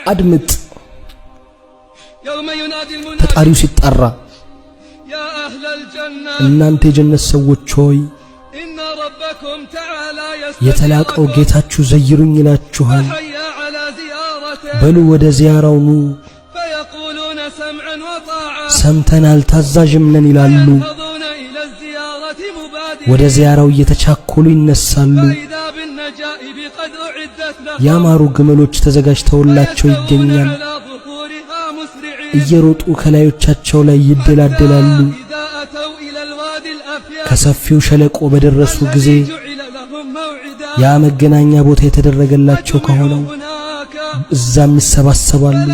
أدمت ፈጣሪው ሲጣራ እናንተ የጀነት ሰዎች ሆይ የተላቀው ጌታችሁ ዘይሩኝ ይላችኋል በሉ ወደ ዚያራው ኑ ሰምተናል ታዛዥም ነን ይላሉ ወደ ዚያራው እየተቻኮሉ ይነሳሉ ያማሩ ግመሎች ተዘጋጅተውላቸው ይገኛል እየሮጡ ከላዮቻቸው ላይ ይደላደላሉ ከሰፊው ሸለቆ በደረሱ ጊዜ ያ መገናኛ ቦታ የተደረገላቸው ከሆነው እዛም ይሰባሰባሉ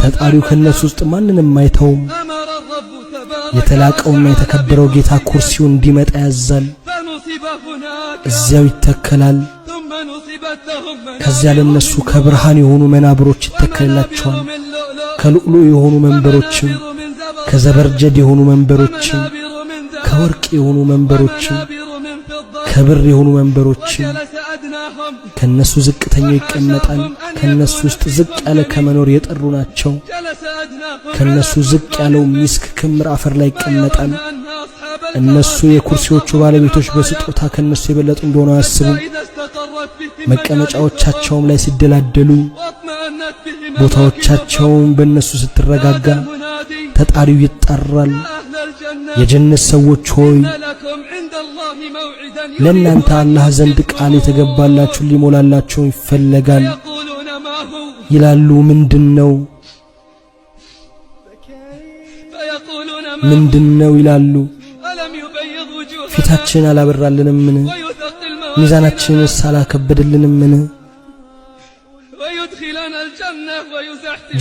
ተጣሪው ከነሱ ውስጥ ማንንም አይተውም የተላቀውና የተከበረው ጌታ ኩርሲው እንዲመጣ ያዛል እዚያው ይተከላል ከዚያ ለነሱ ከብርሃን የሆኑ መናብሮች ይተከላቸዋል ከልዑሉ የሆኑ መንበሮችም ከዘበርጀድ የሆኑ መንበሮችም ከወርቅ የሆኑ መንበሮችም ከብር የሆኑ መንበሮችም ከነሱ ዝቅተኛው ይቀመጣል ከነሱ ውስጥ ዝቅ ያለ ከመኖር የጠሩ ናቸው ከነሱ ዝቅ ያለው ሚስክ ክምር አፈር ላይ ይቀመጣል እነሱ የኩርሲዎቹ ባለቤቶች በስጦታ ከነሱ የበለጡ እንደሆነ ያስቡ መቀመጫዎቻቸውም ላይ ሲደላደሉ ቦታዎቻቸውም በእነሱ ስትረጋጋ ተጣሪው ይጣራል የጀነት ሰዎች ሆይ ለእናንተ አላህ ዘንድ ቃል የተገባላችሁ ሊሞላላችሁ ይፈልጋል ይላሉ ምንድነው ይላሉ ፊታችን አላበራልንምን ሚዛናችንስ አላከበደልንምን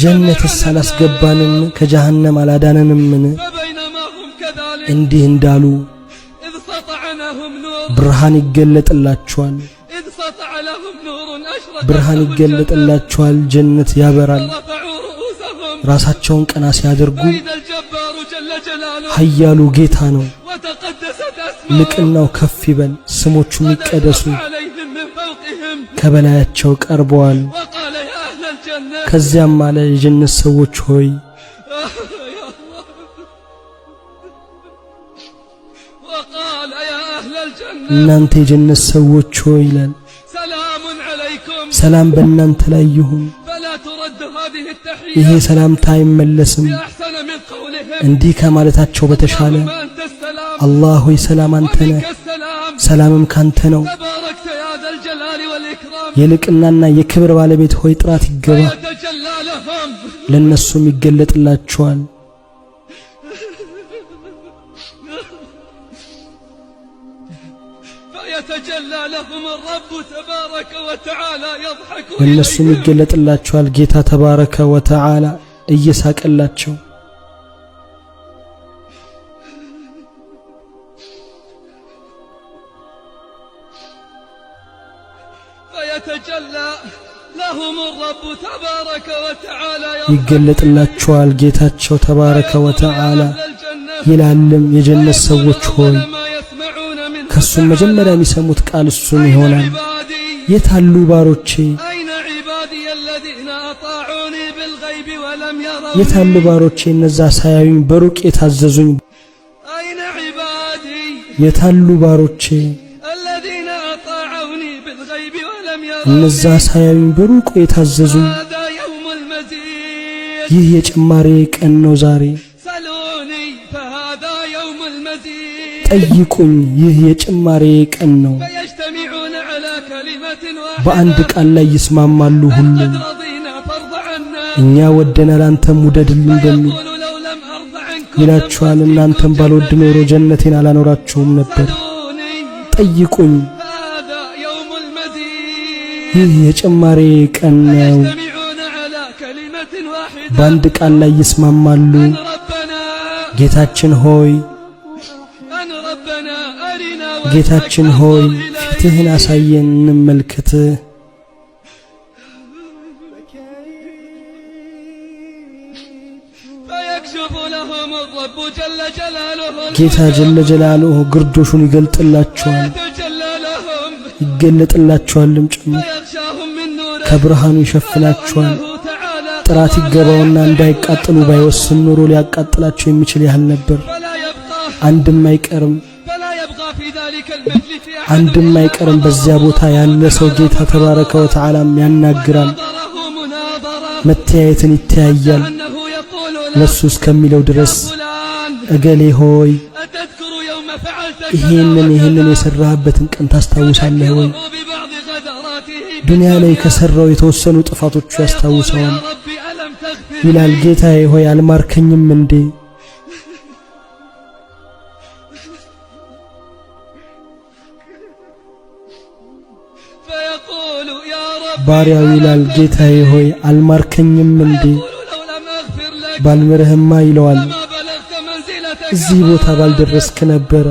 ጀነትስ አላስገባንም ከጀሃነም አላዳነንምን እንዲህ እንዳሉ ብርሃን ይገለጥላቸዋል ጀነት ያበራል ራሳቸውን ቀና ሲያደርጉ ኃያሉ ጌታ ነው ልቅናው ከፍ ይበል ስሞቹም ይቀደሱ ከበላያቸው ቀርበዋል ከዚያም አለ የጀነት ሰዎች ሆይ እናንተ የጀነት ሰዎች ሆይ ይላል ሰላም በእናንተ ላይ ይሁን ይሄ ሰላምታ አይመለስም እንዲህ ከማለታቸው በተሻለ አላህ ሆይ ሰላም አንተ ነህ ሰላምም ካንተ ነው የልቅናና የክብር ባለቤት ሆይ ጥራት ይገባ ለነሱም ይገለጥላቸዋል ለነሱም ይገለጥላቸዋል ጌታ ተባረከ ወተዓላ እየሳቀላቸው ይገለጥላቸዋል ጌታቸው ተባረከ ወተዓላ ይላልም የጀነት ሰዎች ሆይ ከሱም መጀመሪያ የሚሰሙት ቃል እሱን ይሆናል የታሉ ባሮቼ የታሉ ባሮቼ እነዛ ሳያዩኝ በሩቅ የታዘዙኝ የታሉ ባሮቼ እነዛ ሳያዩኝ በሩቅ የታዘዙኝ ይህ የጭማሬ ቀን ነው ዛሬ ጠይቁኝ ይህ የጭማሬ ቀን ነው በአንድ ቃል ላይ ይስማማሉ ሁሉም እኛ ወደናል አንተም ውደድልን በሚል ይላችኋል እናንተም ባልወድ ኖሮ ጀነቴን አላኖራችሁም ነበር ጠይቁኝ ይህ የጭማሬ ቀን ነው በአንድ ቃል ላይ ይስማማሉ ጌታችን ሆይ ፊትህን አሳየን እንመልከት ጌታ ጀለ ጀላሉሁ ግርዶሹን ይገልጥላቸዋል ይገለጥላቸዋልም ጭምር ከብርሃኑ ይሸፍናቸዋል። ጥራት ይገባውና እንዳይቃጠሉ ባይወስን ኖሮ ሊያቃጥላቸው የሚችል ያህል ነበር። አንድም አይቀርም በዚያ ቦታ ያለ ሰው ጌታ ተባረከ ወተዓላም ያናግራል። መተያየትን ይተያያል። ለሱ እስከሚለው ድረስ እገሌ ሆይ ይሄንን የሰራህበትን ቀን ታስታውሳለህ ወይ? ዱንያ ላይ ከሰራው የተወሰኑ ጥፋቶቹ ያስታውሰዋል። ይላል ጌታዬ ሆይ አልማርከኝም እንዴ? ባሪያው ይላል ጌታዬ ሆይ አልማርከኝም እንዴ? ባልምርህማ ይለዋል እዚህ ቦታ ባልደረስክ ነበረ